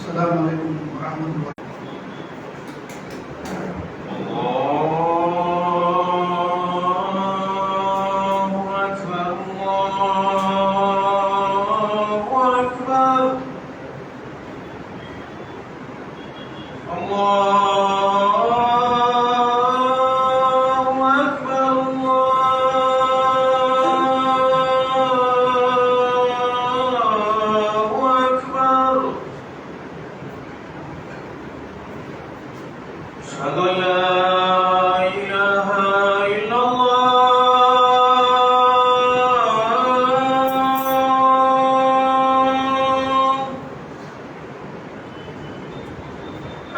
السلام عليكم ورحمة الله. أشهد أن لا إله إلا الله.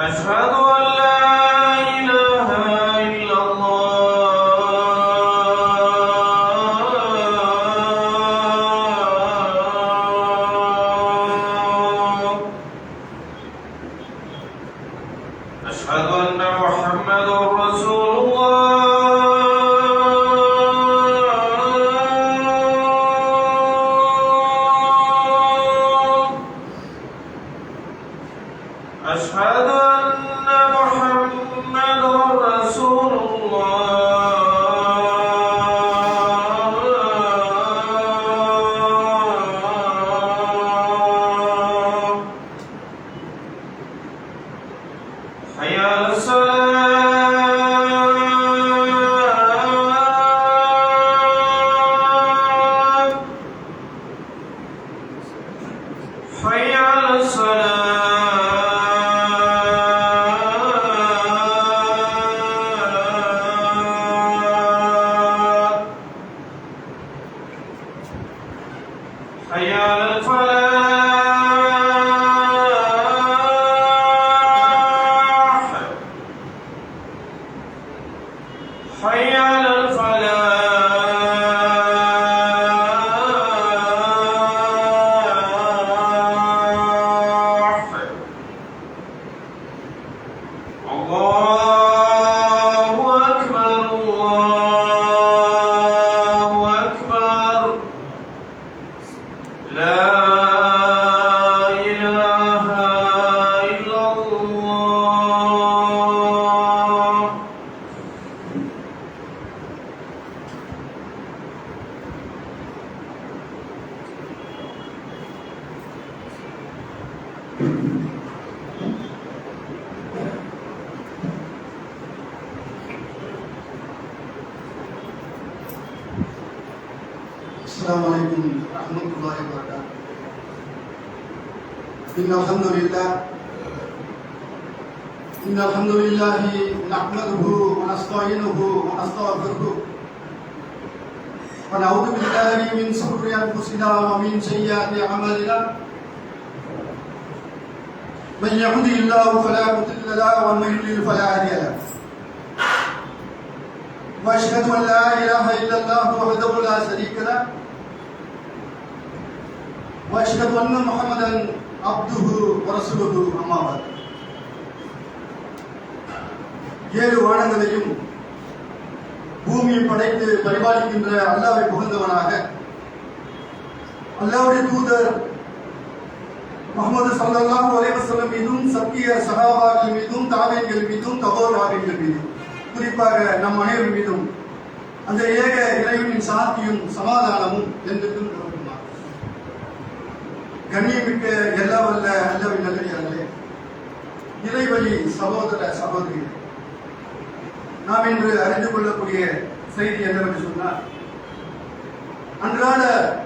أشهد أن لا إله إلا الله. أشهد أن محمد رسول الله. أشهد أن محمد رسول الله. حي على الصلاة. حي على الصلاة. حي على الفلاح. حي على الفلاح. الله أكبر الله أكبر. لا إله إلا الله. السلام عليكم ورحمة الله وبركاته. إن الحمد لله نحمده ونستعينه ونستغفره ونعوذ بالله من شرور أنفسنا ومن سيئات أعمالنا. من يهده الله فلا مضل له ومن يضلل فلا هادي له. وأشهد أن لا إله إلا الله وحده لا شريك له. وأشهد أن محمدا عبده ورسوله. أما بعد. ஏழு வானங்களையும் பூமியை படைத்து பரிபாலிக்கின்ற அல்லாஹ்வை புகழ்ந்தவனாக அல்லாஹ்வுடைய தூதர் முஹம்மது ஸல்லல்லாஹு அலைஹி வஸல்லம் மீதும் சத்திய சஹாபாக்கள் மீதும் தாபீன்கள் மீதும் தபோராபின்கள் மீதும் குறிப்பாக நம் அனைவரும் மீதும் அந்த ஏக இறைவனின் சாந்தியும் சமாதானமும் என்றென்றும் நிலவுமாறு. கண்ணியமிக்க எல்லா வல்ல அல்லாஹ்வின் நல்லடியார்களே, இறைவழி சகோதர சகோதரிகளே, நாம் இன்று அறிந்து கொள்ளக்கூடிய செய்தி என்னவென்று சொன்னால், அன்றாட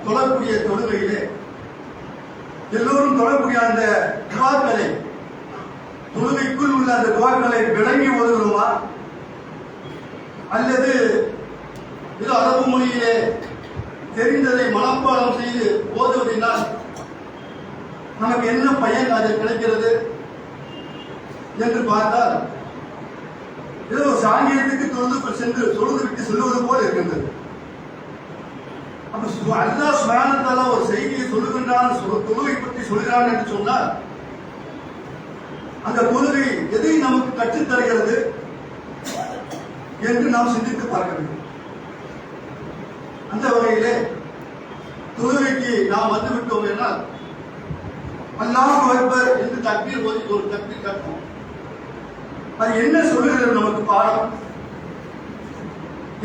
தொழக்கூடிய தொழுகையிலே எல்லோரும் தொழக்கூடிய அந்த துவாக்களை, தொழுகைக்குள் உள்ள அந்த துவாக்களை விளங்கி ஓதுகிறோமா, அல்லது இது அரபு மொழியிலே தெரிந்ததை மனப்பாடம் செய்து ஓதுவதனால் நமக்கு என்ன பயன் அதில் கிடைக்கிறது என்று பார்த்தால், ஏதோ சாங்கியத்துக்கு சென்று தொழுதுவிட்டு சொல்லுவது போல் இருக்கின்றது. அப்ப அல்லாஹ் சுப்ஹானஹு வ தஆலா ஒரு செய்தியை சொல்லுகின்றான், தொழுகை பற்றி சொல்கிறான் என்று சொன்னால், அந்த தொழுகை எதை நமக்கு கற்றுத் தருகிறது என்று நாம் சிந்தித்து பார்க்க வேண்டும். அந்த வகையிலே தொழுகைக்கு நாம் வந்துவிட்டோம் என்றால் அல்லாஹ் அக்பர் என்று தக்பீர் ஓதி ஒரு தக்பீர் கட்டணும். அது என்ன சொல்லுகிறது நமக்கு பாடம்?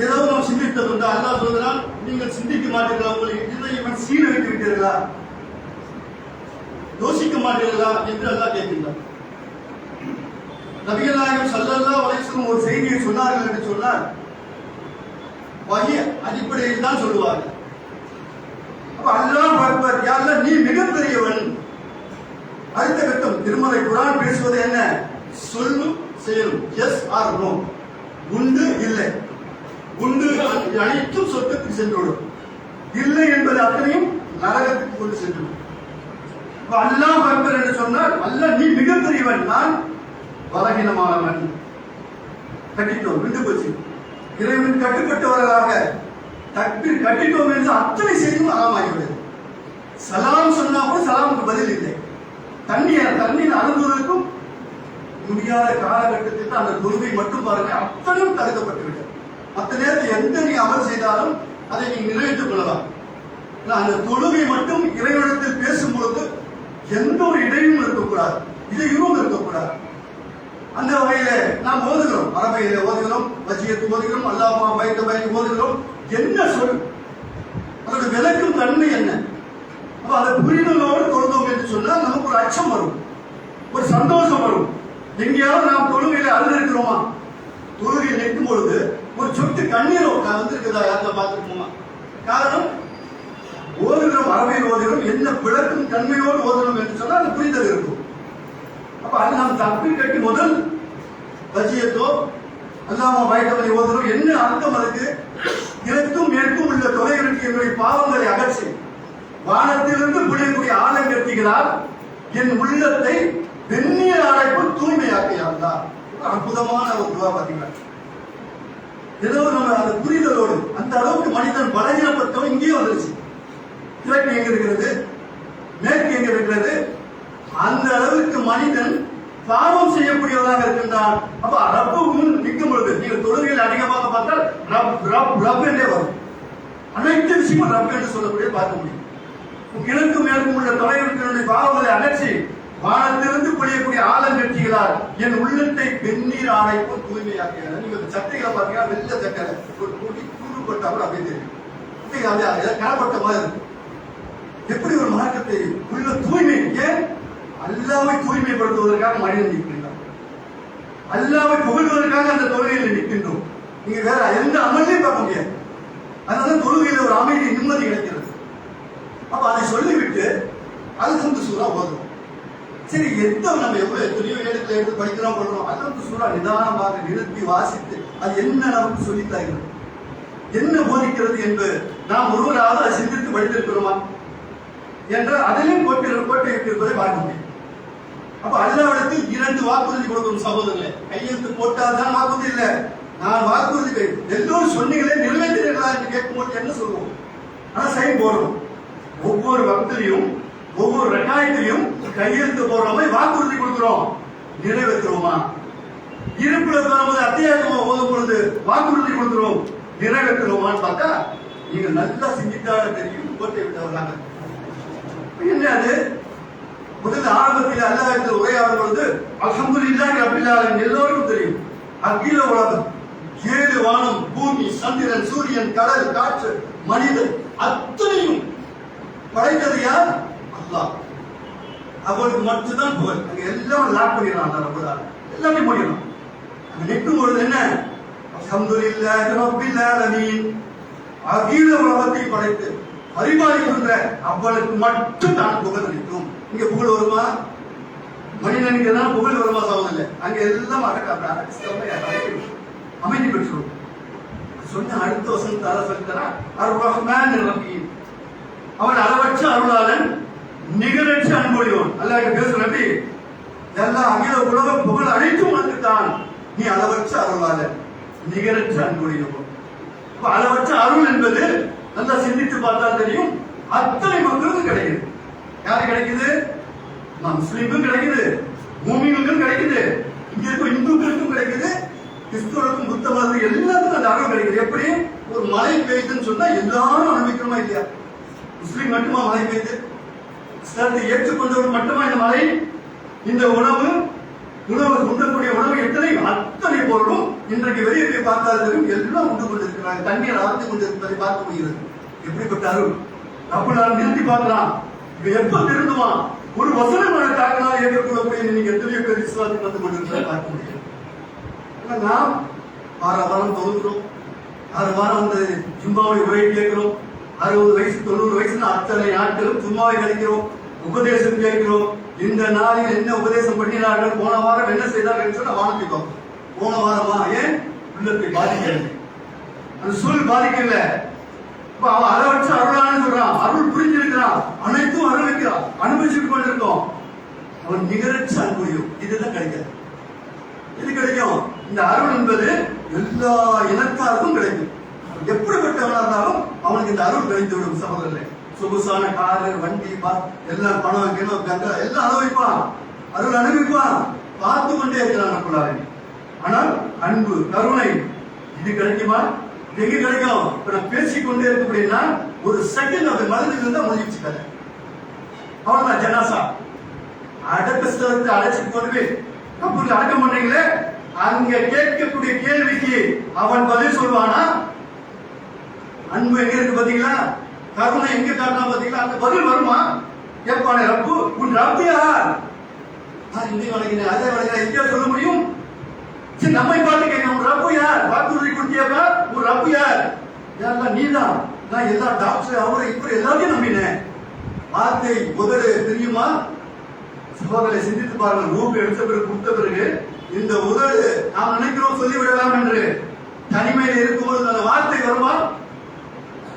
ஏதோ நாம் சிந்தித்தது உண்டு. அல்லாஹ் சொல்கிறான், நீங்கள் சிந்திக்க மாட்டீர்களா? உங்களுக்கு இதயம் சீரழித்து விட்டீர்களா? யோசிக்க மாட்டீர்களா என்று அல்லாஹ் கேட்கின்றார். நபிகள் நாயகம் ஸல்லல்லாஹு அலைஹி வஸல்லம் ஒரு செய்தியை சொன்னார்கள் என்று சொன்னால் வஹி அடிப்படையில் தான் சொல்லுவார்கள். அப்ப அல்லாஹ் அக்பர், யா அல்லாஹ் நீ மிகப்பெரியவன். அடுத்த கட்டம் திருமலை குர்ஆன் பேசுவது என்ன? சொல்லும் செயலும், எஸ் ஆர் நோ, உண்டு இல்லை. உண்டு அனைத்தும் சொர்க்கத்துக்கு சென்றுவிடும், இல்லை என்பது அத்தனையும் நரகத்துக்கு கொண்டு சென்றுவிடும். அல்லாஹ் அக்பர் என்று சொன்னால் அல்லாஹ் நீ மிகப்பெரியவன், நான் பலகீனமானவன். கட்டிட்டோம், விண்டு போச்சு. இறைவன் கட்டுப்பட்டவர்களாக தக்பீர் கட்டிட்டோம் என்று அத்தனை செய்தியும் அறமாகிவிடுது. சலாம் சொன்னா கூட சலாமுக்கு பதில் இல்லை. தண்ணீர் அருந்துவதற்கும் முடியாத காலகட்டத்தில் அந்த தொழுகை மட்டும் பாருங்க, அத்தனையும் தடுக்கப்பட்டுவிட்டது. மற்ற நேரத்தில் எந்த நீ அமல் செய்தாலும் அதை நீ நிறைவேற்றிக் கொள்ளலாம். அந்த தொழுகை மட்டும் இறைவனிடத்தில் பேசும் பொழுது எந்த ஒரு இடையும் இருக்கக்கூடாது, இடையும் இருக்கக்கூடாது. அந்த வகையில நாம் ஓதுகிறோம், அரபையில ஓதுகிறோம், வஜியத்து ஓதுகிறோம், அல்லாஹ் பைத்த பைத்து ஓதுகிறோம். என்ன சொல், அதோட விளக்கும் தன்மை என்ன? அப்ப அதை புரிதலோடு தொழுதோம் என்று சொன்னால் நமக்கு ஒரு அச்சம் வரும், ஒரு சந்தோஷம் வரும். எங்கேயாவது நாம் தொழுகையில அழுந்திருக்கிறோமா? தொழுகையில் நிற்கும் பொழுது ஒரு சொட்டு கண்ணீர் வந்திருக்குதா? யாருல பார்த்துருக்கோமா? காரணம், ஓதுகிறோம், அரபையில் ஓதுகிறோம், என்ன விளக்கும் தன்மையோடு ஓதுகிறோம் என்று சொன்னால் அது புரிதல் இருக்கும். அப்ப அது நாம் தக்பீர் கட்டி முதல் வஜியத்தோ அல்லாஹ் பைத்தபதி ஓதுகிறோம். என்ன அர்த்தம் அதுக்கு? கிழக்கும் மேற்கும் உள்ள தொலைவிற்கு என்னுடைய பாவங்களை அகற்றி வானத்திலிருந்து விழக்கூடிய ஆலங்கட்டிகளால் என் உள்ளத்தை வெந்நீர் ஆடைப்பு தூய்மையாக்கியார். அற்புதமான ஒரு துவா. பார்த்தீங்களா, ஏதோ நம்ம அந்த புரிதலோடு அந்த அளவுக்கு மனிதன் பலகீனப்பட்டவன் இங்கே வந்துருச்சு. கிழக்கு எங்க இருக்கிறது, மேற்கு எங்க இருக்கிறது, அந்த அளவுக்கு மனிதன் பாவம் செய்யக்கூடியவராக இருக்கின்றான். அப்ப ரப்பு முன் நிற்கும் பொழுது நீங்கள் தொழுகையில் அதிகமாக பார்த்தால் ரப் ரப் ரப் என்றே வரும். அனைத்து விஷயமும் ரப் என்று சொல்லக்கூடிய பார்க்க முடியும். கிழக்கு மேற்கும் உள்ள தொலைவிற்கு பாவங்களை அகற்றி வானத்திலிருந்து பொழியக்கூடிய ஆலங்கட்டிகளால் என் உள்ளத்தை வெந்நீர் ஆடைப்பு தூய்மையாக்கிறார். நீங்க சட்டைகளை பார்த்தீங்கன்னா வெள்ள சட்டை ஒரு கூட்டி தூண்டு போட்டா கூட அப்படியே தெரியும், கரப்பட்ட மாதிரி இருக்கும். எப்படி ஒரு மார்க்கத்தை உள்ள தூய்மை, ஏன் அல்லாவை தூய்மைப்படுத்துவதற்காக மனிதன் நிற்கின்றான், அல்லாவை புகழ்வதற்காக அந்த தொழுகையில் நிற்கின்றோம். நீங்க வேற எந்த அமலையும் பார்க்க முடியாது. அதனால தொழுகையில் ஒரு அமைதி, நிம்மதி கிடைக்கிறது. அப்ப அதை சொல்லிவிட்டு அல்ஹம்து சூரா ஓதுவோம். சரி, நம்ம எவ்வளவு எத்தனையோ இடத்துல எடுத்து படிக்கிறோம் பண்றோம். அல்ஹம்து சூரா நிதானமாக நிறுத்தி வாசித்து அது என்ன நமக்கு சொல்லித்தார்கள், என்ன போதிக்கிறது என்று நாம் ஒருவராக அதை சிந்தித்து படித்திருக்கிறோமா என்றால் அதிலும் கோட்டை இருப்பதை பார்க்க முடியும். அப்ப அல்லாஹ்விடத்தில் 2 வாக்குறுதி கொடுக்கும் சகோதரர்களே. கையெழுத்து போட்டால் தான் வாக்குறுதி இல்லை, நான் வாக்குறுதி எல்லோரும் சொன்னீங்களே நிறைவேற்றீர்களா என்று கேட்கும்போது என்ன சொல்லுவோம்? ஆனா சைன் போடுறோம். ஒவ்வொரு வக்திலையும் ஒவ்வொரு ரக்காயத்திலையும் கையெழுத்து போடுற மாதிரி வாக்குறுதி கொடுக்கிறோம். நிறைவேற்றுவோமா? இருப்பிட வரும்போது அத்தியாயமா ஓதும் பொழுது வாக்குறுதி கொடுக்கிறோம், நிறைவேற்றுவோமான்னு பார்த்தா நீங்க நல்லா சிந்தித்தால தெரியும் கோட்டை விட்டவர்களாக. என்ன அது? முதல் ஆரம்பத்தில் அல்லாஹ்விடத்தில் உரையாடும் பொழுது அல்ஹம்துலில்லாஹி ரப்பில் ஆலமீன் எல்லோருக்கும் தெரியும். அகில உலகம், 7 வானம், பூமி, சந்திரன், சூரியன், கடல், காற்று, மனிதன் அத்தனையும் படைத்தது யார்? அல்லாஹ். அவருக்கு மட்டும்தான் புகழ். அங்க எல்லாம் லாக் பண்ணிடலாம், எல்லாமே முடியலாம். அங்க நிற்கும் பொழுது என்ன? அல்ஹம்துலில்லாஹி ரப்பில் ஆலமீன், அகில உலகத்தை படைத்து பரிமாறிக்கின்ற அவளுக்கு மட்டும் தான் புகழ் அளிக்கும். இங்க புகழ் வருமா? மனிதனுக்கு தான் புகழ் வருமா? சகோதரர்களே, அங்க எல்லாம் அமைதி பெற்றோம். சொன்ன அடுத்த வசனத்தை அல்ல சொல்லித்தரா, அர் ரஹ்மான் ரஹீம், அவன் அளவற்ற அருளாளன், நிகரற்ற அன்புடையவன். அல்லாஹ் பேசுற நபி, எல்லா அகில உலக புகழ் அனைத்தும் உனக்கு தான், நீ அளவற்ற அருளாளன், நிகரற்ற அன்புடையவன். அளவற்ற அருள் என்பது நல்லா சிந்தித்து பார்த்தால் தெரியும், அத்தனை மக்களுக்கும் கிடைக்குது. யாரு கிடைக்குது? முஸ்லிம்களுக்கும் கிடைக்குது, மூமின்களுக்கும் கிடைக்குது, இங்க இருக்க இந்துக்களுக்கும் கிடைக்குது, கிறிஸ்துவருக்கும் புத்த மதம் எல்லாத்துக்கும் அந்த அருள் கிடைக்குது. எப்படி? ஒரு மழை பெய்யுதுன்னு சொன்னா எல்லாரும் அனுபவிக்கிறோமா இல்லையா? முஸ்லிம் மட்டுமா மழை பெய்யுது? இஸ்லாத்தை ஏற்றுக்கொண்டவர் மட்டுமா இந்த மலை, இந்த உணவு உண்ணக்கூடிய உணவு அத்தனை பொருளும் இன்றைக்கு வெளியே போய் பார்த்தாலும் எல்லாம் உண்டு கொண்டிருக்கிறாங்க. தண்ணீர் அறுத்து கொண்டிருப்பதை பார்க்க முடிகிறது. எப்படிப்பட்ட அருள்! அப்ப நான் நிறுத்தி பார்க்கலாம், எப்ப திருந்துவான்? ஒரு வசனமான தாக்கனால் ஏற்றுக்கொள்ளக்கூடிய நீங்க எத்தனையோ பேர் இஸ்லாத்துக்கு வந்து கொண்டிருக்கிறத பார்க்க முடியும். நாம் 6 வாரம் தொழுகிறோம், 6 வாரம் வந்து ஜும்மாவை உரையை கேட்கிறோம், 60 வயசு 90 வயசுல அத்தனை நாட்களும் ஜும்மாவை கழிக்கிறோம், உபதேசம் கேட்கிறோம். இந்த நாளில் என்ன உபதேசம் பண்ணினார்கள், போன வாரம் என்ன செய்தார்கள் சொன்ன வானத்திட்டோம். போன வாரமா ஏன் உள்ளத்தை பாதிக்கிறது, அந்த சூழல் பாதிக்கல. இப்ப அவன் அதை வச்சு அருளான்னு சொல்றான், அருள் புரிஞ்சிருக்கிறான், அனைத்தும் அருள்கிறான், அனுபவிச்சுட்டு கொண்டிருக்கோம். அவன் நிகரற்ற அன்புரியும். இதுதான் கிடைக்காது. இது கிடைக்கும். இந்த அருள் என்பது எல்லா இனத்தாருக்கும் கிடைக்கும். எப்படிப்பட்டவனா இருந்தாலும் அவனுக்கு இந்த அருள் கிடைத்து விடும். சகோதரர்களே, சொகுசான காரு, வண்டி, எல்லாம் பணம் கிணம் கங்கா எல்லாம் அனுபவிப்பான், அருள் அனுபவிப்பான், பார்த்து கொண்டே இருக்கிறான். ஆனால் அன்பு, கருணை இது கிடைக்குமா? எங்க கிடைக்கும்? இப்ப நான் பேசிக்கொண்டே இருக்க அப்படின்னா ஒரு செகண்ட் அந்த மனதில் இருந்தா முடிச்சு கதை. அவ்வளவுதான். ஜனாசா அடக்க ஸ்தலத்தை அடைச்சிட்டு கொண்டு போய் கப்பூர்ல அடக்கம் பண்றீங்களே, அங்க கேட்கக்கூடிய கேள்விக்கு அவன் பதில் சொல்வானா? அன்பு எங்க இருக்கு பாத்தீங்களா? கருணை எங்க காரணம் பாத்தீங்களா? அந்த பதில் வருமா? கேட்பானே, ரப்பு உன் ரப்பு யார்? நான் இன்னைக்கு வணங்கினேன், அதே வணங்கினேன், எங்கேயா சொல்ல முடியும்? சரி, நம்மை பார்த்து கேட்க, உன் ரப்பு யார்? வாக்குறுதி கொடுத்தியாப்பா, உன் ரப்பு யார்? யாரெல்லாம் நீதான். நான் எல்லா டாக்டர் அவரை இப்படி எல்லாத்தையும் நம்பினேன். வார்த்தை உதடு தெரியுமா? சகோதரரை சிந்தித்து பாருங்கள். ரூபு எடுத்த பிறகு கொடுத்த பிறகு இந்த உதடு நாம் நினைக்கிறோம் சொல்லிவிடலாம் என்று தனிமையில் இருக்கும்போது அந்த வார்த்தை வருமா?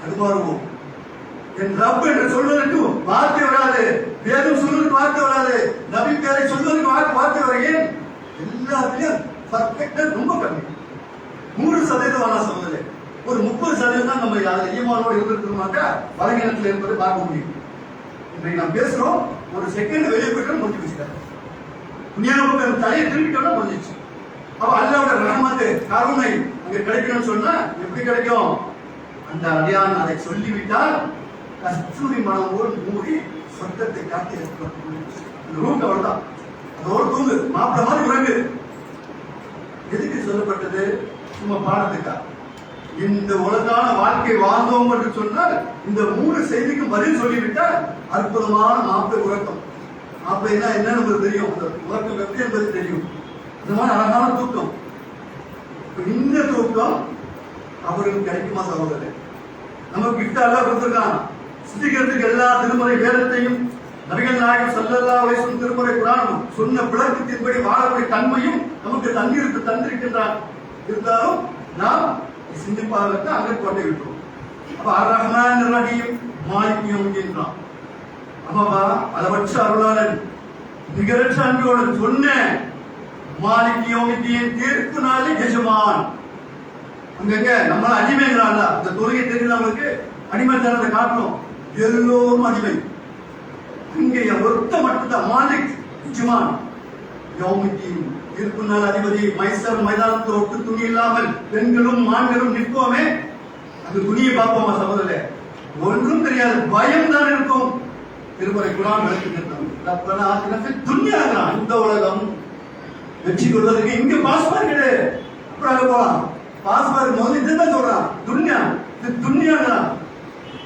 அது வருவோம். என் ரப் என்று சொல்வதற்கு வார்த்தை வராது, வேதம் சொல்வதற்கு வார்த்தை வராது, நபி பேரை சொல்வதற்கு வார்த்தை வர. ஏன்? எல்லாத்திலையும் பர்ஃபெக்டா ரொம்ப கம்மி. 100% வானா சகோதரே, ஒரு 30% தான் நம்ம ஈமானோடு இருந்திருக்கோம்னாக்கா பலகீனத்தில் இருப்பதை பார்க்க முடியும். இன்றைக்கு நாம் பேசுறோம், ஒரு செகண்ட் வெளியே போயிட்டு முடிச்சு வச்சுட்டாங்க. புண்ணியாவுக்கு தலையை திருப்பிட்டோம்னா முடிஞ்சிச்சு. அப்ப அல்லாவோட ரஹமத்து, கருணை அங்க கிடைக்கணும்னு சொன்னா எப்படி கிடைக்கும்? அந்த அடியான் அதை சொல்லிவிட்டால் கஸ்தூரி மனம் போல் மூடி சொர்க்கத்தை காட்டி ரூட் அவ்வளவுதான். அதோடு தூங்கு, மாப்பிள மாதிரி உறங்கு. எதுக்கு சொல்லப்பட்டது? சும்மா பாடத்துக்கா? இந்த உலகான வாழ்க்கை வாழ்ந்தோம் என்று சொன்னால் இந்த 3 செய்திக்கு பதில் சொல்லிவிட்டால் அற்புதமான மாப்பிள உறக்கம். மாப்பிள்ளைன்னா என்னன்னு உங்களுக்கு தெரியும், அந்த உறக்கம் எப்படி என்பது தெரியும். இந்த மாதிரி அழகான தூக்கம். இந்த தூக்கம் அவர்களுக்கு கிடைக்குமா சகோதரர்? நமக்கு கிஃப்ட் எல்லாம் கொடுத்திருக்கான். சிந்திக்கிறதுக்கு எல்லா திருமுறை வேதத்தையும் நபிகள் நாயகம் ஸல்லல்லாஹு அலைஹி வஸல்லம் திருமுறை குர்ஆனும் சொன்ன விளக்கத்தின்படி வாழக்கூடிய தன்மையும் நமக்கு தந்திருக்கின்றான். இருந்தாலும் நாம் சிந்திப்பாளருக்கு அங்கே கொண்டே விட்டோம். அப்ப அர்-ரஹ்மான் ரஹீம் மாலிக் யௌமிddin. அப்பா அளவற்ற அருளாளன், நிகரற்ற அன்போடு சொன்ன மாலிக் யௌமிddin, தீர்ப்பு நாளின் எஜமான். அங்கங்க நம்மள அடிமைங்கிறாங்க. இந்த தொழுகை தெரிஞ்சு நம்மளுக்கு அடிமைத்தனத்தை காட்டணும். எல்லோரும் அடிமை. இங்கே ஒருத்த மட்டும்தான் மாலிக் எஜமான். யௌமிddin, தீர்ப்பு நாள் அதிபதி. மைசர் மைதானத்தில் ஒட்டு துணி இல்லாமல் பெண்களும் ஆண்களும் நிற்போமே, அந்த துணியை பார்ப்போமா சகோதரே? ஒன்றும் தெரியாது, பயம் தான் இருக்கும். திருமறை குர்ஆன் விளக்குகின்றது. ரப்பனா ஆத்தினா ஃபித் துன்யா, இந்த உலகம் வெற்றி கொள்வதற்கு இங்க பாஸ்பார் கிடையாது. அப்புறம் அங்க போலாம். பாஸ்பார் முதல்ல இதுதான் சொல்றான், துன்யா. இது துன்யாதான்.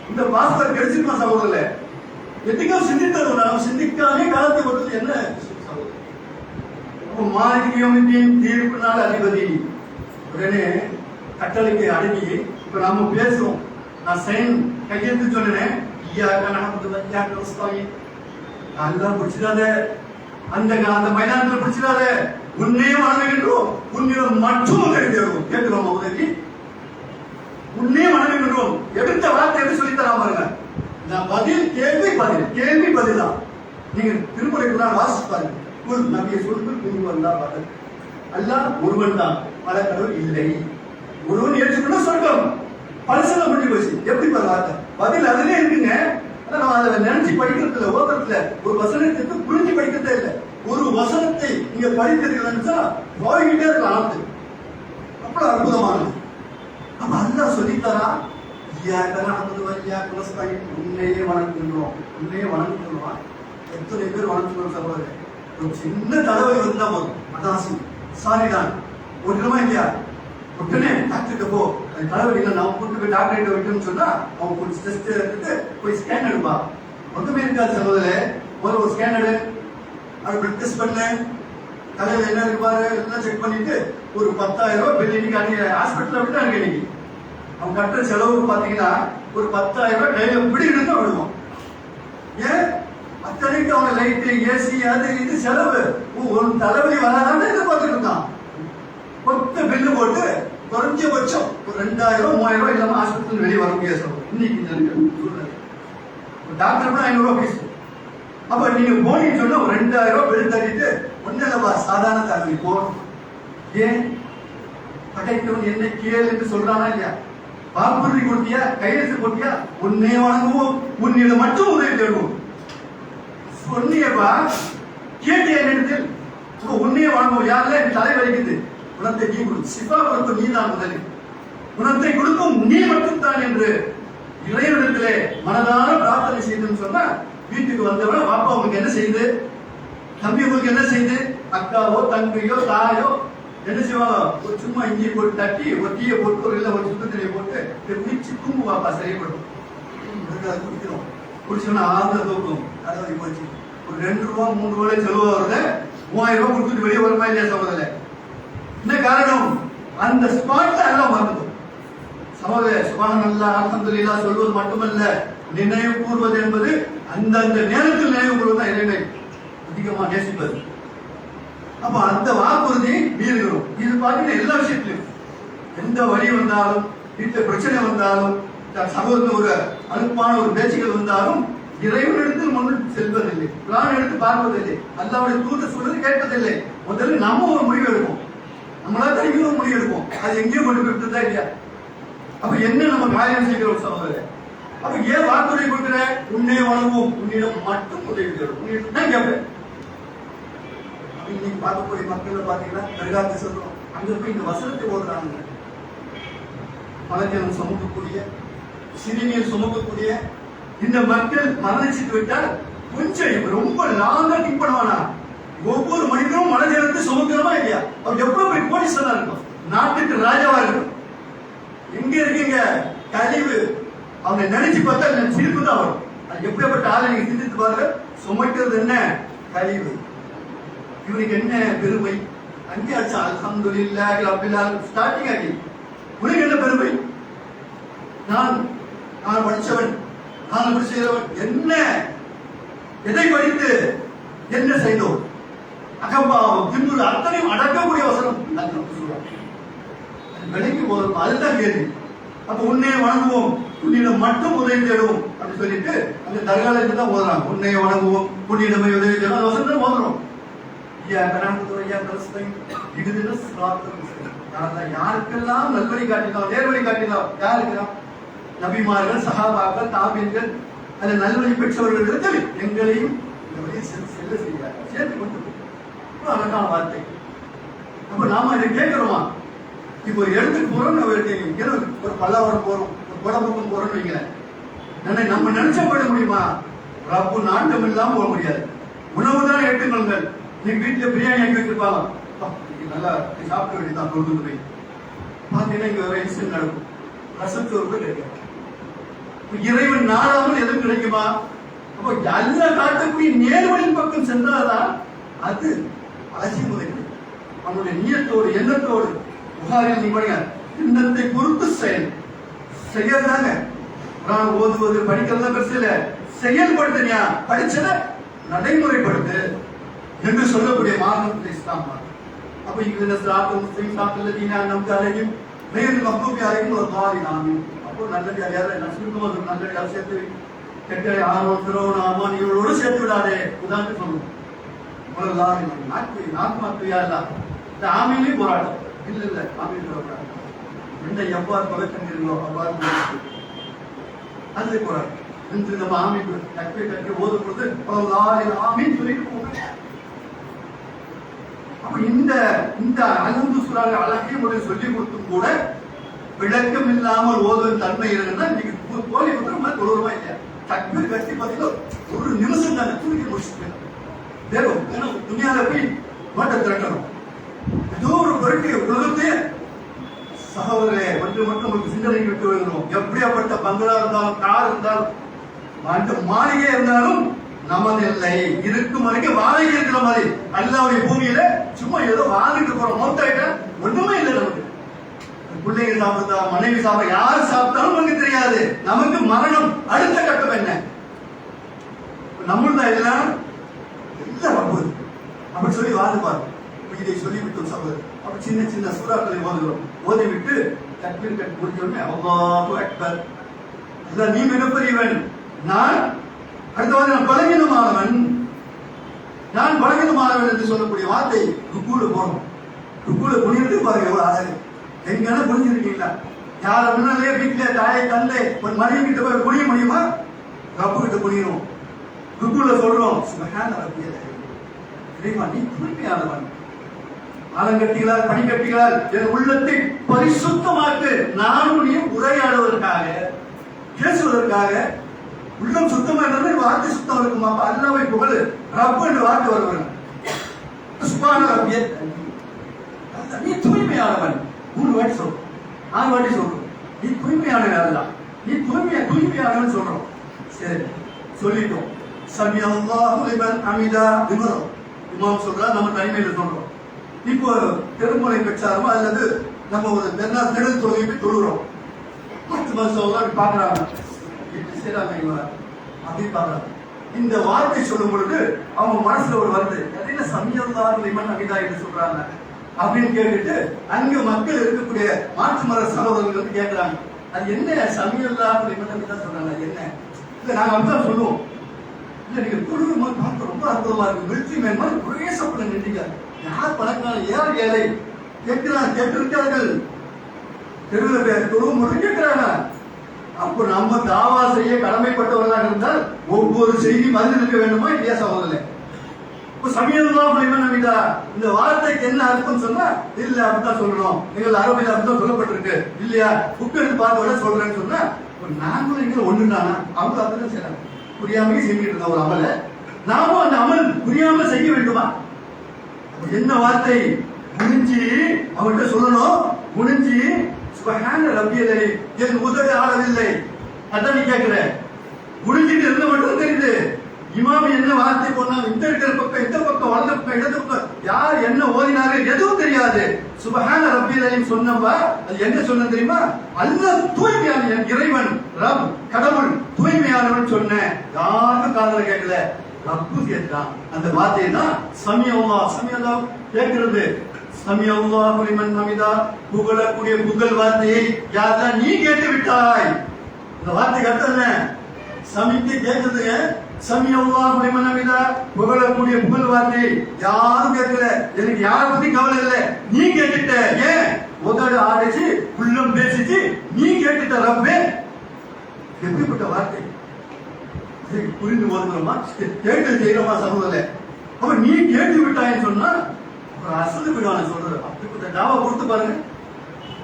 இந்த பாஸ்பார் கிடைச்சிருமா சகோதரே? எதுக்கோ சிந்தித்தது, நாம் சிந்திக்காமே காலத்தை பொறுத்தது என்ன சகோதரர்? மாலிக் யௌமிddin, தீர்ப்பு நாள் அதிபதி. உடனே கட்டளைக்கு அடங்கி இப்ப நாம பேசுறோம். நான் சைன் கையெழுத்து சொன்னேன், அல்லாஹ் பிடிச்சிடாத, அந்த மைதானத்தில் பிடிச்சிடாத, உன்னையே வணங்குகின்றோம், உன்னிடம் மட்டும் தெரிஞ்சிருக்கும். கேட்கிறோம் உதவி, உன்னையே வணங்குகின்றோம். எடுத்த வார்த்தை எப்படி சொல்லி தராம பாருங்க. நான் பதில் கேள்வி பதில் தான். நீங்க திருமுறைக்கு வாசிச்சு பாருங்க. நபியை சொல்லுங்கள், அல்லாஹ் ஒருவன் தான், பல கடவுள் இல்லை. ஒருவன் ஏற்றுக்கொள்ள சொர்க்கம். பரிசீலனை பண்ணி போச்சு. எப்படி வார்த்தை பதில் அதுலயே இருக்குங்க. நம்ம அதை நினைச்சு படிக்கிறது இல்லை, ஓதுறதுல ஒரு வசனத்துக்கு புரிஞ்சு படிக்கிறதே இல்லை. ஒரு வசனத்தை நீங்க படிக்கிறீங்கன்னா போய்கிட்டே இருக்கலாம். அவ்வளவு அற்புதமானது. அப்ப அல்லாஹ் சொல்லித்தரா, உன்னையே வணங்குகின்றோம், உன்னையே வணங்குகின்றோம். எத்தனை பேர் வளர்ந்து சகோதரர் ஒரு சின்ன தலைவலி வந்தா போதும் அதாசி சாரிதான் ஒன்றுமா இல்லையா உடனே டாக்டருக்கு போ தலைவலி இல்லை நான் கூட்டு போய் டாக்டர் கிட்ட விட்டுன்னு சொன்னா அவங்க கொஞ்சம் டெஸ்ட் எடுத்துட்டு போய் ஸ்கேன் எடுப்பா ஒன்றுமே இருக்காது சகோதரர் ஒரு ஸ்கேன் எடு அது பிளட் டெஸ்ட் பண்ணு தலையில என்ன இருப்பாரு எல்லாம் செக் பண்ணிட்டு ஒரு 10,000 ரூபாய் பில் இன்னைக்கு அன்னைக்கு ஹாஸ்பிட்டல்ல விட்டு அன்னைக்கு அவங்க கட்டுற செலவு பாத்தீங்கன்னா ஒரு 10,000 ரூபாய் கையில பிடிக்கிட்டு தான் விடுவோம் ஏன் அத்தனைக்கு அவங்க லைட்டு ஏசி அது இது செலவு ஒரு தலைவலி வராதான்னு எதிர்பார்த்துட்டு இருந்தான் மொத்த பில்லு போட்டு குறைஞ்சபட்சம் ஒரு 2,000 3,000 ரூபாய் இல்லாம ஹாஸ்பிட்டல் வெளியே வர முடியாது சார் இன்னைக்கு டாக்டர் கூட 500 ரூபாய் ஃபீஸ் அப்ப நீங்க போனீங்கன்னு சொன்னா ஒரு 2,000 ரூபாய் பில் தட்டிட்டு ஒன்னும் இல்லப்பா சாதாரண தலைவலி போகணும் ஏன் படைத்தவன் என்ன கேள் என்று சொல்றானா இல்லையா வாக்குறுதி கொடுத்தியா கையெழுத்து போட்டியா உன்னே வணங்குவோம் உன்னிடம் மட்டும் உதவி தேடுவோம் சொன்னியப்பா கேட்டிய இடத்தில் உன்னையே வணங்குவோம் யாருல என் தலை வலிக்குது குணத்தை நீ கொடு சிவா கொடுக்கும் நீ தான் முதலில் குணத்தை கொடுக்கும் நீ மட்டும் தான் என்று இறைவனிடத்திலே மனதான பிரார்த்தனை செய்துன்னு சொன்னா வீட்டுக்கு வந்தவன பாப்பா உங்களுக்கு என்ன செய்யுது தம்பி உங்களுக்கு என்ன செய்யுது அக்காவோ தங்கையோ தாயோ என்ன செய்வாங்க ஒரு சும்மா இஞ்சி போட்டு தட்டி ஒரு டீயை போட்டு ஒரு இல்லை ஒரு சுத்தத்திலையை போட்டு குடிச்சு தூங்கு பாப்பா சரிப்படும் குடிக்கிறோம் குடிச்சோன்னா ஆறுதல் தூக்கும் அதாவது போச்சு ஒரு 2 ரூபா 3 ரூபாய் செலவு வருது 3,000 ரூபாய் கொடுத்துட்டு வெளியே வருமா இல்லையா சகோதரர் என்ன காரணம் அந்த ஸ்பாட்ல எல்லாம் மறந்துடும் சகோதரர் சுப்ஹானல்லாஹ் அல்ஹம்துலில்லாஹ் சொல்வது மட்டுமல்ல நினைவு கூறுவது என்பது அந்தந்த நேரத்தில் நினைவு கூறுவது இறைவனை அதிகமாக நேசிப்பது அப்ப அந்த வாக்குறுதி மீறுகிறோம் இது பாத்தீங்கன்னா எல்லா விஷயத்திலும் எந்த வழி வந்தாலும் வீட்டுல பிரச்சனை வந்தாலும் சமூகத்தில் ஒரு அனுப்பான ஒரு பேச்சுகள் வந்தாலும் இறைவனிடத்தில் முன்னிட்டு செல்வதில்லை பிரான் எடுத்து பார்ப்பதில்லை அல்லாவுடைய தூத சொல்றது கேட்பதில்லை முதல்ல நம்ம ஒரு முடிவு எடுப்போம் நம்மளா தனிக்கும் ஒரு முடிவு எடுப்போம் அது எங்கேயும் கொண்டு போய் விட்டுதா இல்லையா அப்ப என்ன நம்ம காரியம் செய்கிறோம் சகோதரர் அப்ப ஏன் வாக்குறுதி கொடுக்கிற உன்னை வழங்குவோம் உன்னிடம் மட்டும் உதவி தரும் உன்னிடம் தான் கேட்பேன் இன்னைக்கு பார்க்கக்கூடிய மக்கள் பாத்தீங்கன்னா தர்காத்து சொல்றோம் அங்க போய் இந்த வசனத்தை ஓடுறாங்க மலஜலம் சுமக்கக்கூடிய சிறுநீர் சுமக்கக்கூடிய இந்த மக்கள் மரணிச்சுட்டு விட்டால் கொஞ்சம் ரொம்ப லாங்கா திங்க் பண்ணுவானா ஒவ்வொரு மனிதனும் மலஜலத்தை சுமக்கிறோமா இல்லையா அவர் எவ்வளவு போய் கோடீஸ்வரனா இருக்கும் நாட்டுக்கு ராஜாவா இருக்கும் எங்க இருக்கீங்க கழிவு அவங்க நினைச்சு பார்த்தா சிரிப்பு தான் வரும் அது எப்படிப்பட்ட ஆளை நீங்க சிந்தித்து பாருங்க சுமைக்கிறது என்ன கழிவு இவனுக்கு என்ன பெருமை அங்கே ஆச்சு அல்ஹம்துலில்லாஹ் ரப்பில் ஆலமீன் ஸ்டார்டிங் ஆகி உனக்கு என்ன பெருமை நான் படிச்சவன் நான் அப்படி செய்தவன் என்ன எதை படித்து என்ன செய்தோம் அகம்பாவம் திமுரு அத்தனையும் அடக்கக்கூடிய வசனம் சொல்றாங்க விலைக்கு போதும் அதுதான் கேள்வி அப்ப உன்னைய வணங்குவோம் உன்னிடம் மட்டும் உதவி தேடுவோம் அப்படின்னு சொல்லிட்டு அந்த தர்காலத்துல தான் ஓதுறாங்க உன்னைய வணங்குவோம் உன்னிடம் உதவி தேடும் அந்த வசனம் தான் ஓதுறோம் யாருக்கெல்லாம் நல்வழி காட்டினோம் நேர்வழி காட்டினோம் யாருக்கு நபிமார்கள் சஹாபாக்கள் தாபீன்கள் அந்த நல்வழி பெற்றவர்கள் எங்களையும் செல்ல செய்கிறார் சேர்த்து கொண்டு அழகான வார்த்தை அப்ப நாம இதை கேட்கிறோமா இப்போ ஒரு இடத்துக்கு போறோம் ஒரு பல்லாவரம் போறோம் ஒரு குடம்பக்கம் போறோம்னு வைங்களேன் நம்ம நினைச்சப்பட முடியுமா ரப்பு நாட்டம் இல்லாம போக முடியாது உணவு தான் ஏற்றுக்கொள்ளுங்கள் நீங்க வீட்டுல பிரியாணி ஆக்கி வச்சிருப்பாங்க நல்லா சாப்பிட வேண்டியதான் கொண்டு போய் பாத்தீங்கன்னா இங்க ஒரு இன்சிடென்ட் நடக்கும் ரசத்தோறு கூட கிடைக்கும் இறைவன் நாடாமல் எதுவும் கிடைக்குமா அப்போ எல்லா காட்டக்கூடிய நேர்வழியின் பக்கம் சென்றால்தான் அது அலசி முதல் அவனுடைய நீயத்தோடு எண்ணத்தோடு புகாரில் நீ பண்ணுங்க எண்ணத்தை பொறுத்து செயல்தாங்க ஓதுவது படிக்கிறதா பெருசு இல்ல செயல்படுத்தியா படிச்சத நடைமுறைப்படுத்து என்று சொல்லக்கூடிய மார்க்கம் இஸ்லாம். அப்ப இங்க நமக்கு வேறு மக்ரூபி அலையும் ஒரு மாறி நாமி அப்போ நல்லது யாரும் சுருக்கமாக நல்ல சேர்த்து கெட்ட ஆர்வம் இவரோடு சேர்த்து விடாதே உதாரணத்துக்கு சொல்லணும் ஒரு லாரி நாக்கு இல்ல இந்த ஆமையிலையும் போராட்டம் இல்ல ஆமையில் போராட்டம் எந்த எவ்வாறு பழக்கங்களோ அவ்வாறு அதுல போராட்டம் இன்று நம்ம ஆமைக்கு கட்டி கட்டி ஓதும் பொழுது ஆமின்னு சொல்லிட்டு போக அப்ப இந்த அலந்து சுறாக அழகிய முறை சொல்லிக் கொடுத்தும் கூட விளக்கம் இல்லாமல் ஓதுவதன் தன்மை இருக்குன்னா இன்னைக்கு கோழி வந்து தொழுவமா இல்லையா தக்பீர் கட்டி பார்த்தீங்கன்னா ஒரு நிமிஷம் தானே தூக்கி முடிச்சுட்டு தேவம் ஏன்னா துணியால போய் மாட்ட திரட்டணும். ஏதோ ஒரு பொருட்டு உலகத்தையே சகோதரே ஒன்று மட்டும் உங்களுக்கு சிந்தனை விட்டு வருகிறோம். எப்படியாப்பட்ட பங்களா இருந்தாலும், கார் இருந்தாலும், மாளிகை இருந்தாலும் நமது இல்லை. இருக்கும் வரைக்கும் வாடகை இருக்கிற மாதிரி அல்லாவுடைய பூமியில சும்மா ஏதோ வாழ்ந்துட்டு போறோம். மொத்தாயிட்டா ஒண்ணுமே இல்லை. நமக்கு பிள்ளைங்க சாப்பிட்டா, மனைவி சாப்பிட, யார் சாப்பிட்டாலும் நமக்கு தெரியாது. நமக்கு மரணம் அடுத்த கட்டம் என்ன? நம்மளுதான் எல்லாம் வரும்போது அப்படி சொல்லி வாழ்ந்துப்பாரு. இதை சொல்லிவிட்டு சகோதரர் அப்ப சின்ன சின்ன சூறாக்களை ஓதுகிறோம். ஓதி விட்டு தக்பீர் கட்டி முடிச்சோடனே அல்லாஹு அக்பர், நீ மிகப்பெரியவன், நான் அடுத்தவாறு நான் பலகீனமானவன், நான் பலகீனமானவன் என்று சொல்லக்கூடிய வார்த்தை ருக்கூல போறோம். ருக்கூல குனிந்து பாருங்க எவ்வளவு அழகு. எங்கன்னா புரிஞ்சிருக்கீங்களா? யார முன்னாலே வீட்டுல தாயை தந்தை ஒரு மனைவி கிட்ட போய் புரிய முடியுமா? ரப்பு கிட்ட புரியணும். ருக்கூல சொல்றோம் சுபஹான ரப்பியல் தெரியுமா, நீ தூய்மையானவன். ஆலங்கட்டிகளால் பனிக்கட்டிகளால் என் உள்ளத்தை பரிசுத்தமாக்கு. நானும் நீ உரையாடுவதற்காக, பேசுவதற்காக உள்ளம் சுத்தமா இருந்தாலும் வார்த்தை சுத்தம் இருக்குமா? அல்லாவை புகழ் ரப்பு என்று வார்த்தை வருவன். சுபான ரப்பியல் நீ தூய்மையானவன். 3 வாட்டி சொல்றோம், 6 வாட்டி சொல்றோம். நீ தூய்மையானவன், அதுதான் நீ தூய்மையானவன் சொல்றோம். சரி சொல்லிட்டோம். சமி அல்லாஹு லிமன் ஹமிதா விமரம் இமாம் சொல்றா, நம்ம தனிமையில சொல்றோம். இப்போ பெருமுறை பெற்றாரோ அல்லது நம்ம ஒரு நெடுல் தொழுகை தொழுகிறோம். பாக்குறாங்க அப்படி பாக்குறாங்க. இந்த வார்த்தை சொல்லும் பொழுது அவங்க மனசுல ஒரு வருது, என்ன சமயல்லாஹு லிமன் ஹமிதா என்று சொல்றாங்க அப்படின்னு கேட்டுட்டு அங்க மக்கள் இருக்கக்கூடிய மாற்று மத சகோதரர்கள் வந்து கேட்கிறாங்க, அது என்ன சமயல்லாஹு லிமன் ஹமிதா சொல்றாங்க, என்ன இல்ல நாங்க அப்படிதான் சொல்லுவோம். இல்ல நீங்க தொழுகை மாதிரி பார்க்க ரொம்ப அற்புதமா இருக்கு, மில்ட்ரி மேன் மாதிரி ஒரே சப்பட நின்றீங்க. யார் பணக்காரன் யார் ஏழை கேட்கிறான், கேட்டிருக்கார்கள். தெருவில் தொழுவும் போது கேட்கிறாங்க. அப்போ நம்ம தாவா செய்ய கடமைப்பட்டவர்களாக இருந்தால் ஒவ்வொரு செய்தி பதில் இருக்க வேண்டுமா இல்லையா சகோதரே? இந்த வார்த்தைக்கு என்ன அர்த்தம் சொன்னா இல்ல அப்படித்தான் சொல்லணும், நீங்கள் அரபில் அப்படித்தான் சொல்லப்பட்டிருக்கு இல்லையா, புக் எடுத்து பார்த்த சொல்றேன்னு சொன்னா நாங்களும் இங்க ஒண்ணுதானா? அவங்க அப்படிதான் செய்யறாங்க, புரியாம செஞ்சுட்டு இருந்த ஒரு அமல நாமும் அந்த அமல் புரியாம செய்ய வேண்டுமா? என்ன வார்த்தை முடிஞ்சு அவர்கிட்ட சொல்லணும். முடிஞ்சு சுபஹான ரப்பியல் என் உதவி ஆளவில்லை, அதான் நீ கேட்கிற. முடிஞ்சிட்டு இருந்த மட்டும் தெரியுது. இமாமி என்ன வார்த்தை போனாங்க, இந்த இருக்கிற பக்கம் இந்த பக்கம் வலது பக்கம் இடது பக்கம் யார் என்ன ஓதினார்கள் எதுவும் தெரியாது. சுபஹான ரப்பியல் சொன்னப்பா அது என்ன சொன்ன தெரியுமா? அல்லாஹ் தூய்மையான என் இறைவன் ரப் கடவுள் தூய்மையானவன் சொன்ன. யாரும் காதுல கேட்கல, ரப்பு கேட்டான். அந்த வார்த்தை தான் சமியல்லாஹ் கேட்கிறது. சமியல்லாஹு லிமன் ஹமிதா, புகழக்கூடிய புகழ் வார்த்தையை யாரெல்லாம் நீ கேட்டு விட்டாய். இந்த வார்த்தைக்கு அர்த்தம் என்ன? சமிக்கு கேட்குதுங்க. சமியல்லாஹு லிமன் ஹமிதா, புகழக்கூடிய புகழ் வார்த்தை யாரும் கேட்கல. எனக்கு யாரை பத்தி கவலை இல்லை, நீ கேட்டுட்ட. ஏன் உதடு ஆடிச்சு உள்ளம் பேசிச்சு, நீ கேட்டுட்ட ரப்பே. எப்படிப்பட்ட வார்த்தை புரிந்து போதுமா? கேட்டு செய்யறமா சகோதரே? அப்ப நீ கேட்டு விட்டாயின்னு சொன்னா ஒரு அசந்து விடுவான சொல்றது. அப்படிப்பட்ட தாவா கொடுத்து பாருங்க.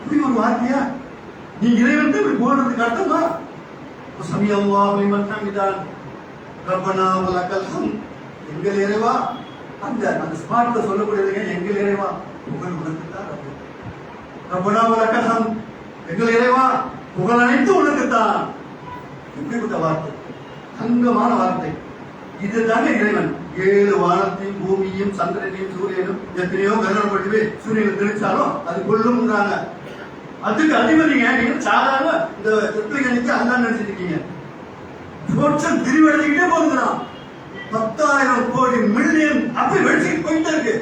இப்படி ஒரு வார்த்தையா? நீ இறைவன் இப்படி போடுறதுக்கு அர்த்தமா? சமியல்லாஹு லிமன் ஹமிதா ரப்பனா வலக்கல் ஹம்த், எங்கள் இறைவா. அந்த ஸ்மார்ட்ல சொல்லக்கூடியதுங்க, எங்கள் இறைவா புகழ் உனக்குத்தான். ரப்பனா வலக்கல் ஹம்த், எங்கள் இறைவா புகழ் அனைத்து உனக்குத்தான். எப்படிப்பட்ட வார்த்தை, தங்கமான வார்த்தை. இதுதானே இறைவன். 7 வானத்தையும் பூமியையும் சந்திரனையும் சூரியனும் எத்தனையோ கருணப்பட்டு சூரியனை தெரிவிச்சாலும் அது கொள்ளும்ன்றாங்க. அதுக்கு அதிபதிங்க. நீங்க சாதாரண இந்த திருப்பதிக்கு அதான் நினைச்சிட்டு இருக்கீங்க. திரிவடைஞ்சுக்கிட்டே போகுதுதான். 10,000 கோடி மில்லியன் அப்படி வெடிச்சுட்டு போயிட்டே இருக்கு.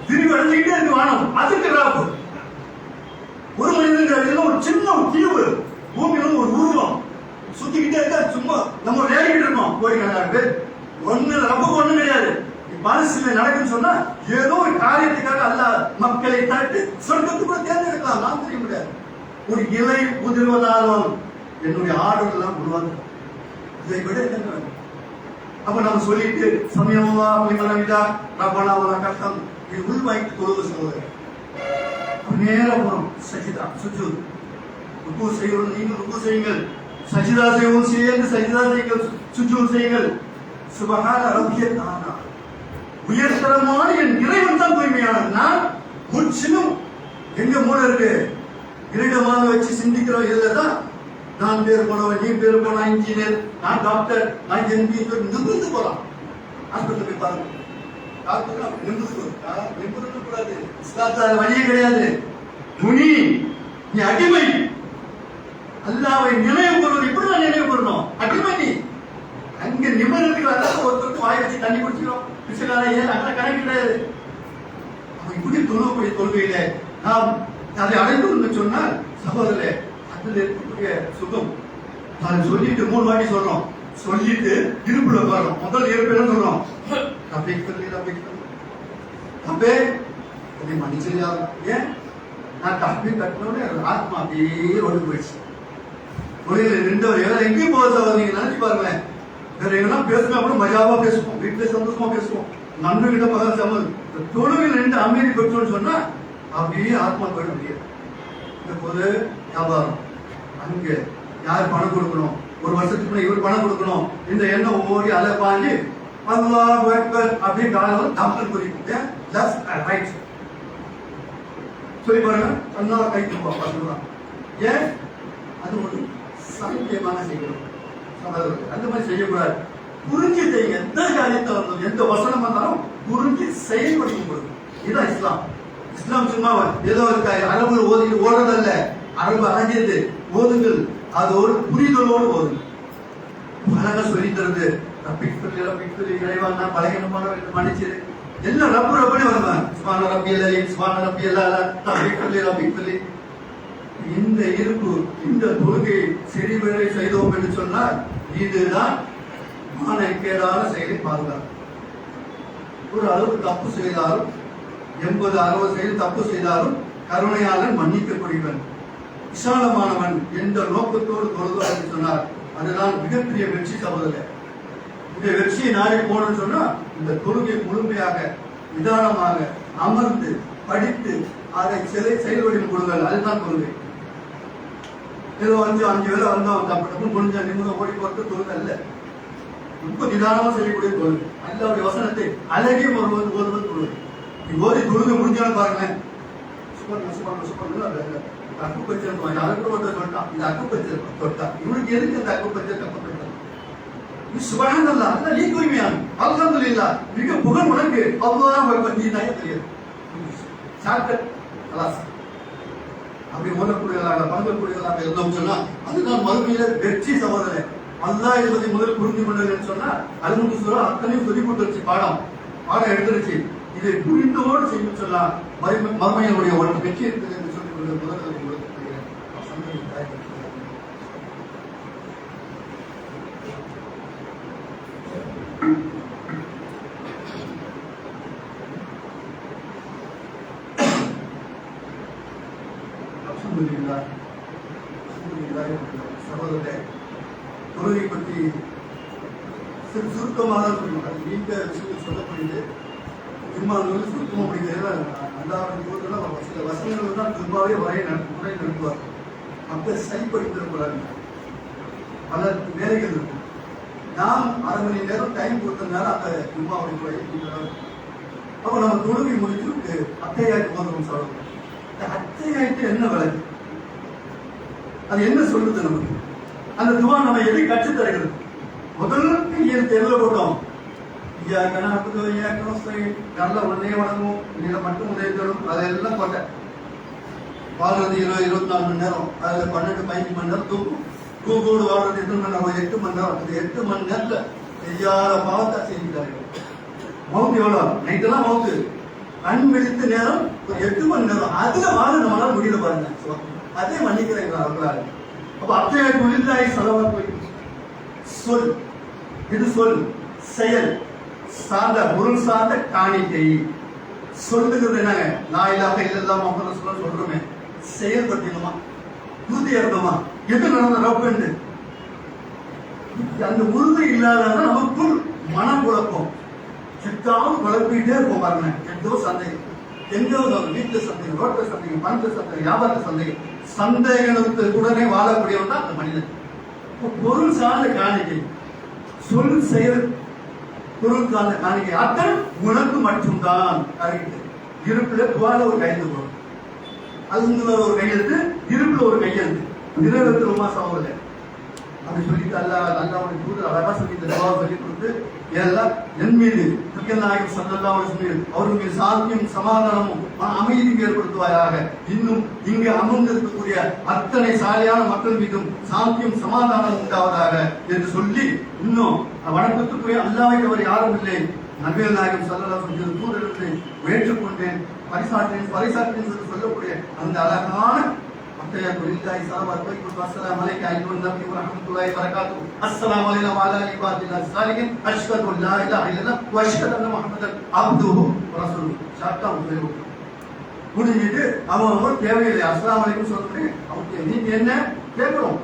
திரிவடைஞ்சுக்கிட்டே இருக்கு வானம். அதுக்கு ராப்பு ஒரு மனிதன் ஒரு சின்ன தீவு பூமியில ஒரு உருவம் சுத்திக்கிட்டே இருக்கா. சும்மா நம்ம வேலைக்கிட்டு இருக்கோம் கோடிக்கணக்கான பேர். ஒண்ணு ரப்புக்கு ஒண்ணும் கிடையாது. மனசுல நடக்குன்னு சொன்னா ஏதோ ஒரு காரியத்துக்காக அல்லாஹ் மக்களை தட்டு சொர்க்கத்துக்குள்ள தேர்ந்தெடுக்கலாம். நான் தெரிய முடியாது. ஒரு இலை உதிர்வதாலும் என்னுடைய ஆர்டர் எல்லாம் உருவாங்க. இதை விட என்ன? அப்ப நம்ம சொல்லிட்டு சமயல்லாஹு லிமன் ஹமிதா ரப்பனா வலக்கல் ஹம்த் இது உள்வாய்க்கு தொழுது சகோதரர். நேரா போறோம் சஜிதா சுஜூத். ருக்கு செய்யணும், நீங்கள் ருக்கு செய்யுங்கள். சஜிதா செய்யவும் சேர்ந்து சஜிதா செய்யுங்கள், சுஜூத் செய்யுங்கள். சுபஹான ரப்பியல் ஆலா, உயர்தரமான என் இறைவன் தான் தூய்மையானது. நான் முற்றிலும் எங்க மூளை இருக்கு, இறைடமாக வச்சு சிந்திக்கிறோம். இதுலதான் நான் பேர் போனவன், நீ பேர் போனா இன்ஜினியர், நான் டாக்டர், நான் எம்பி, நிமிர்ந்து போறான். ஹாஸ்பிட்டல் போய் பாருங்க, டாக்டர் நிமிர்ந்து கூடாது. இஸ்லாத்துல வழியே கிடையாது. துணி, நீ அடிமை. அல்லாவை நினைவு கூறுவது இப்படிதான் நினைவு கூறணும். அடிமை நீ. அங்க நிமிர்றதுக்கு ஒருத்தருக்கு வாய் வச்சு தண்ணி குடிச்சிடும். ஏன் அங்க கணக்கு கிடையாது. இப்படி தொழுவக்கூடிய தொழுகையில நாம் அதை அடைந்து சொன்னால் சகோதரே, அதுல இருக்கக்கூடிய சுகம் அதை சொல்லிட்டு 3 வாட்டி சொல்றோம். சொல்லிட்டு இருப்புல உட்காரோம். முதல் இருப்பு சொல்றோம், அப்பே மன்னிச்சிருக்கா. ஏன் நான் தப்பி கட்டினோட ஆத்மா அப்படியே ஒழுங்கு போயிடுச்சு. தொழில 2 வேற எங்கேயும் போக நீங்க நினைச்சு பாருங்களேன். வேற எங்கன்னா பேசுனா கூட மஜாவா பேசுவோம், வீட்டுல சந்தோஷமா பேசுவோம், நண்பு கிட்ட பகல் சமது. தொழுவில் 2 அமைதி பெற்றோம்னு சொன்னா அப்படியே ஆத்மா போயிட முடியாது. இந்த பொது வியாபாரம், அங்க யார் பணம் கொடுக்கணும், ஒரு வருஷத்துக்கு இவர் பணம் கொடுக்கணும், இந்த எண்ணம் ஓடி அலை பாஞ்சு அல்லாஹ் அக்பர் அப்படியே காலம் டாக்டர் குறிக்கும். ரைட் சொல்லி பாருங்க, அண்ணா கைக்கு பார்க்கலாம். ஏன் அது ஒரு சாத்தியமான செய்யணும். அந்த மாதிரி செய்யக்கூடாது. புரிஞ்சு செய்யுங்க. எந்த காரியத்தை வந்தாலும், எந்த வசனம் வந்தாலும் புரிஞ்சு செயல்படுத்தும் பொழுது இதுதான் இஸ்லாம். இஸ்லாம் சும்மா ஏதோ அரபு ஓதிட்டு ஓடுறதல்ல. அரபு அடைஞ்சது ஓதுங்கள், அது ஒரு புரிதலோடு ஓதுங்க. அழகா சொல்லி தருது. இறைவன் நான் பலகீனமான மன்னிச்சிரு எல்லாம் ரப்பு ரப்படி வருவாங்க. சுபான ரப்பியல் சுபான ரப்பியல் ரப்பிக்கல்லி. இந்த இருப்பு, இந்த தொழுகை செறிவரை செய்தோம் என்று சொன்னால் இதுதான் மானக்கேடான செயலை பாதுகாப்பு. ஒரு அளவு தப்பு செய்தாலும் 80-60 செயல் தப்பு செய்தாலும் கருணையாளன் மன்னிக்கக்கூடியவன், விசாலமானவன் என்ற நோக்கத்தோடு தொழுதோம் என்று சொன்னார். அதுதான் மிகப்பெரிய வெற்றி. சகோதரர், இந்த வெற்றியை நாடி போனோம்னு சொன்னா இந்த தொழுகை முழுமையாக நிதானமாக அமர்ந்து படித்து அதை செயல்வடிவு கொடுங்கள். அதுதான் தொழுகை. ஏதோ 5 வேலை வந்தோம் தப்பு கொஞ்சம் நிமிடம் ஓடி போட்டு தொழுகை அல்ல. ரொம்ப நிதானமா செய்யக்கூடிய தொழுகை. அல்லாஹ்வுடைய வசனத்தை அழகே ஒருவர் தொழுகை. ஓதி தொழுகை முடிஞ்சாலும் பாருங்களேன், அக்கு பச்சை யாருக்கு ஒருத்தர் சொல்லிட்டான், இந்த அக்கு பச்சை தொட்டா இவனுக்கு எதுக்கு அந்த அக்கு பச்சை தப்பு போயிட்டான். சுபஹானல்லாஹ், அல்ல நீ தூய்மையான், அல்ஹம்துலில்லாஹ், மிக புகழ் உனக்கு. அல்லாஹ் அக்பர், நீ தான் தெரியாது சாக்கட் கலாஸ் அப்படி ஓதக்கூடியதாக பங்கக்கூடியதாக இருந்தோம் சொன்னா அதுதான் மறுமையில வெற்றி. சகோதரர், அல்லாஹ் என்பதை முதல் புரிந்து கொண்டது சொன்னா அல்முத்து சூரா அத்தனையும் சொல்லி கொடுத்துருச்சு. பாடம் எடுத்துருச்சு. இதை புரிந்தோடு செய்யும் சொன்னா மறுமையினுடைய ஒரு வெற்றி இருக்குது என்று சொல்லி முதல் கொடுக்கப்படுகிறேன். சகோதரே, தொழுகை பற்றி சுருக்கமாக சொல்லணும். நீண்ட விஷயத்தில் சொல்லப்படுது. திருமாவளவன் சுருக்கம் அப்படிங்கிறது அல்லாஹ் சில வசனங்கள் தான் திரும்பாவே முறை நடத்துவார். அப்ப சரிப்படுத்திடக்கூடாது. பல வேலைகள் இருக்கும். நாம் 1/2 மணி நேரம் டைம் கொடுத்ததுனால அந்த திருமாவளி முறை. அப்ப நம்ம தொழுகை முடிச்சு அத்தையாயிட்டு போதும் சொல்லணும். அத்தையாயிட்டு என்ன விளக்கு, அது என்ன சொல்லுது நமக்கு? அந்த துவா நம்ம எதை கற்றுத் தருகிறது? முதல் கையில் தெருவில் போட்டோம், நல்ல உடனே வணங்கும், இதை மட்டும் உதவி தரும், அதெல்லாம் போட்டேன். வாழ்றது 20-24 மணி நேரம், அதுல 12-15 மணி நேரம் தூக்கும். தூக்கோடு வாழ்றது எத்தனை மணி நேரம்? 8 மணி நேரம். அந்த 8 மணி நேரத்துல செய்யாத பாவத்தை செஞ்சுட்டார்கள். மவுத்து எவ்வளவு? நைட்டெல்லாம் மவுத்து. கண் விழித்த நேரம் ஒரு 8 மணி நேரம். அதுல வாழ நம்மளால முடியல பாருங்க. அதே மன்னிக்கிறேன் அவர்களால். அப்ப அத்தைய தொழிலாய் செலவாக சொல், இது சொல் செயல் சார்ந்த பொருள் சார்ந்த காணிக்கை. சொல்லுங்கிறது என்னங்க? நான் இல்லாம இல்லதான் மக்கள் சொல்றோமே, செயல்படுத்தணுமா? உறுதி இருந்தோமா? எது நடந்த ரப்பு அந்த உறுதி இல்லாதான் நமக்குள் மனம் குழப்பம். சித்தாவும் குழப்பிட்டே இருக்கும் பாருங்க. எந்தோ சந்தேகம், எங்கோ வீட்டுல சந்தேகம், ரோட்ல சந்தேகம், பணத்தை சந்தேகம், வியாபாரத்தை சந்தேகம், சந்தேகத்துடனே வாழக்கூடியவன் தான் அந்த மனிதன். பொருள் சார்ந்த காணிக்கை, சொல் செயல் குருக்கான காணிக்கை அத்தனை உனக்கு மட்டும்தான். இருப்புல துவால ஒரு கையெழுத்து போடும், அதுல ஒரு கையெழுத்து, இருப்புல ஒரு கையெழுத்து, நிறைவேற்றுமா சகோதர அப்படி சொல்லிட்டு அல்லாவுடைய தூதர் அழகா சொல்லி இந்த துவாவை சொல்லி கொடுத்து எல்லாம் என் மீது நாயகம் ஸல்லல்லாஹு அலைஹி வஸல்லம் அவர்கள் மீது சாந்தியும் சமாதானமும் அமைதியும் ஏற்படுத்துவாயாக. இன்னும் இங்கு அமர்ந்திருக்கக்கூடிய அத்தனை சாலையான மக்கள் மீதும் சாந்தியும் சமாதானம் உண்டாவதாக என்று சொல்லி இன்னும் வணக்கத்துக்குரிய அல்லாஹ்வை தவிர யாரும் இல்லை, நபிகள் நாயகம் ஸல்லல்லாஹு அலைஹி வஸல்லம் தூதர்களை ஏற்றுக்கொண்டேன், பரிசாற்றேன் என்று சொல்லக்கூடிய அந்த அழகான السلام عليكم والسلام عليك ايها النبي ورحمه الله وبركاته. السلام علينا وعلى عباد الله الصالحين. اشهد ان لا اله الا الله واشهد ان محمدا عبده ورسوله. ஷார்ட்டா முடிஞ்சிட்டு அவன் தேவையில்லை அஸ்ஸலாமு அலைக்கும் சொல்லிட்டு அவங்க நீங்க என்ன கேட்கணும்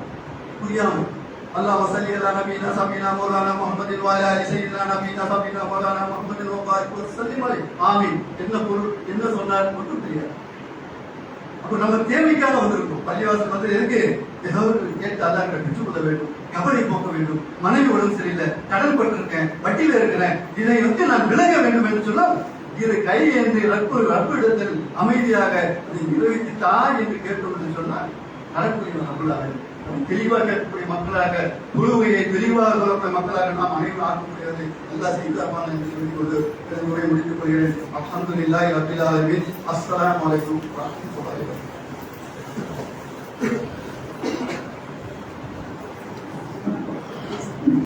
புரியாம அல்லாஹ் ஸல்லி அலா நபியினா சபீனா மௌலானா முஹம்மதின் வ அலா ஆலி ஸையிதினா நபியினா சபீனா மௌலானா முஹம்மதின் வ பாரிக் வ ஸல்லிம் அலைஹி. ஆமீன். என்ன பொருள் என்ன சொன்னார் மட்டும் தெரியாது. அப்ப நம்ம தேவைக்காக வந்திருக்கோம். பள்ளிவாசல் வந்து எதுக்கு? ஏதாவது கேட்டு அல்லாஹ் பெற்றுக் கொள்ள வேண்டும், கவலை போக்க வேண்டும், மனைவி உடம்பு சரியில்லை, கடன் பட்டிருக்கேன், வட்டியில இருக்கிறேன், இதை வந்து நான் விலக வேண்டும் என்று சொன்னால் இரு கை என்று ரப்பு இடத்தில் அமைதியாக அதை நிறைவேற்றிட்டா என்று கேட்டோம் என்று சொன்னால் நடக்கூடிய நம்மளாக தெளிவாக கேட்கக்கூடிய மக்களாக, குழுவையை தெளிவாக சொல்லக்கூடிய மக்களாக நாம் அனைவரும் ஆக்க முடியாது. எல்லாம் செய்தாமான என்று சொல்லிக் கொண்டு உரை முடித்துக் கொள்கிறேன். அல்ஹம்துலில்லாஹி ரப்பில் ஆலமீன். அஸ்ஸலாமு அலைக்கும் வரஹ்மத்துல்லாஹி வபரகாத்துஹு.